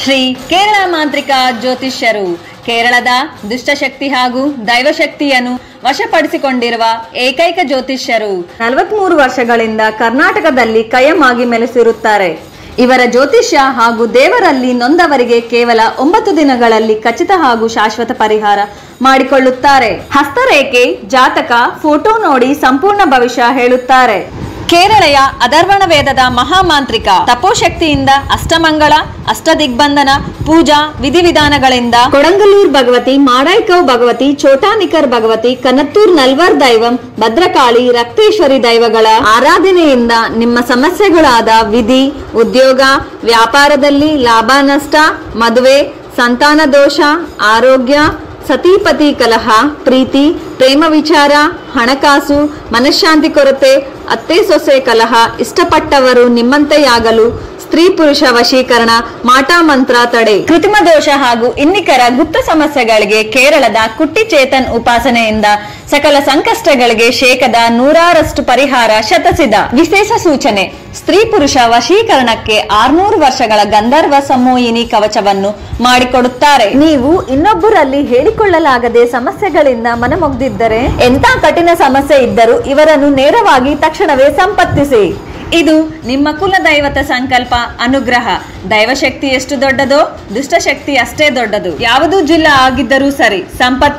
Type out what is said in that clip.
ಶ್ರೀ ಕೇರಳ ಮಾಂತ್ರಿಕ ಜ್ಯೋತಿಷ್ಯರು ಕೇರಳದ ದುಷ್ಟಶಕ್ತಿ ಹಾಗೂ ದೈವಶಕ್ತಿಯನ್ನು ವಶಪಡಿಸಿಕೊಂಡಿರುವ ಏಕೈಕ ಜ್ಯೋತಿಷ್ಯರು. 43 ವರ್ಷಗಳಿಂದ ಕರ್ನಾಟಕದಲ್ಲಿ ಕಾಯಮಾಗಿ ನೆಲೆಸಿರುತ್ತಾರೆ. ಇವರ ಜ್ಯೋತಿಷ್ಯ ಹಾಗೂ ದೇವರಲ್ಲಿ ನೊಂದವರಿಗೆ ಕೇವಲ 9 ದಿನಗಳಲ್ಲಿ ಖಚಿತ ಹಾಗೂ ಶಾಶ್ವತ ಪರಿಹಾರ ಮಾಡಿಕೊಳ್ಳುತ್ತಾರೆ. ಹಸ್ತರೇಖೆ, ಜಾತಕ, ಫೋಟೋ ನೋಡಿ ಸಂಪೂರ್ಣ ಭವಿಷ್ಯ ಹೇಳುತ್ತಾರೆ. ಕೇರಳೆಯ ಅದರ್ವಣ ವೇದದ ಮಹಾಮಾಂತ್ರಿಕ ತಪೋಶಕ್ತಿಯಿಂದ ಅಷ್ಟಮಂಗಳ, ಅಷ್ಟದಿಗ್ಬಂಧನ, ಪೂಜಾ ವಿಧಿವಿಧಾನಗಳಿಂದ ಕೊಡಂಗಲೂರ್ ಭಗವತಿ, ಮಾಡಾಯ್ಕವ್ ಭಗವತಿ, ಚೋಟಾನಿಕರ್ ಭಗವತಿ, ಕನತ್ತೂರ್ ನಲ್ವರ್ ದೈವಂ, ಭದ್ರಕಾಳಿ, ರಕ್ತೇಶ್ವರಿ ದೈವಗಳ ಆರಾಧನೆಯಿಂದ ನಿಮ್ಮ ಸಮಸ್ಯೆಗಳಾದ ವಿಧಿ, ಉದ್ಯೋಗ, ವ್ಯಾಪಾರದಲ್ಲಿ ಲಾಭ ನಷ್ಟ, ಮದುವೆ, ಸಂತಾನ ದೋಷ, ಆರೋಗ್ಯ, ಸತಿಪತಿ ಕಲಹ, ಪ್ರೀತಿ, ಪ್ರೇಮ ವಿಚಾರ, ಹಣಕಾಸು, ಮನಃಶಾಂತಿ ಕೊರತೆ, ಅತ್ತೆ ಸೊಸೆ ಕಲಹ, ಇಷ್ಟಪಟ್ಟವರು ನಿಮ್ಮಂತೆಯಾಗಲು, ಸ್ತ್ರೀ ಪುರುಷ ವಶೀಕರಣ, ಮಾಟ ಮಂತ್ರ ತಡೆ, ಕೃತ್ರಿಮ ದೋಷ ಹಾಗೂ ಇನ್ನಿತರ ಗುಪ್ತ ಸಮಸ್ಯೆಗಳಿಗೆ ಕೇರಳದ ಕುಟ್ಟಿ ಚೇತನ್ ಉಪಾಸನೆಯಿಂದ ಸಕಲ ಸಂಕಷ್ಟಗಳಿಗೆ ಶೇಕಡ 100ರಷ್ಟು ಪರಿಹಾರ ಶತಸಿದ್ಧ. ವಿಶೇಷ ಸೂಚನೆ: ಸ್ತ್ರೀ ಪುರುಷ ವಶೀಕರಣಕ್ಕೆ 600 ವರ್ಷಗಳ ಗಂಧರ್ವ ಸಮೋಹಿನಿ ಕವಚವನ್ನು ಮಾಡಿಕೊಡುತ್ತಾರೆ. ನೀವು ಇನ್ನೊಬ್ಬರಲ್ಲಿ ಹೇಳಿಕೊಳ್ಳಲಾಗದೆ ಸಮಸ್ಯೆಗಳಿಂದ ಮನಮೊಗ್ದಿದ್ದರೆ, ಎಂಥ ಕಠಿಣ ಸಮಸ್ಯೆ ಇದ್ದರೂ ಇವರನ್ನು ನೇರವಾಗಿ ತಕ್ಷಣವೇ ಸಂಪರ್ಕಿಸಿ. ಇದು ನಿಮ್ಮ ಕುಲ ದೈವತ ಸಂಕಲ್ಪ ಅನುಗ್ರಹ. ದೈವಶಕ್ತಿ ಎಷ್ಟು ದೊಡ್ಡದೋ ದುಷ್ಟಶಕ್ತಿ ಅಷ್ಟೇ ದೊಡ್ಡದು. ಯಾವುದೂ ಜಿಲ್ಲಾ ಆಗಿದ್ದರೂ ಸರಿ, ಸಂಪತ್ತಿ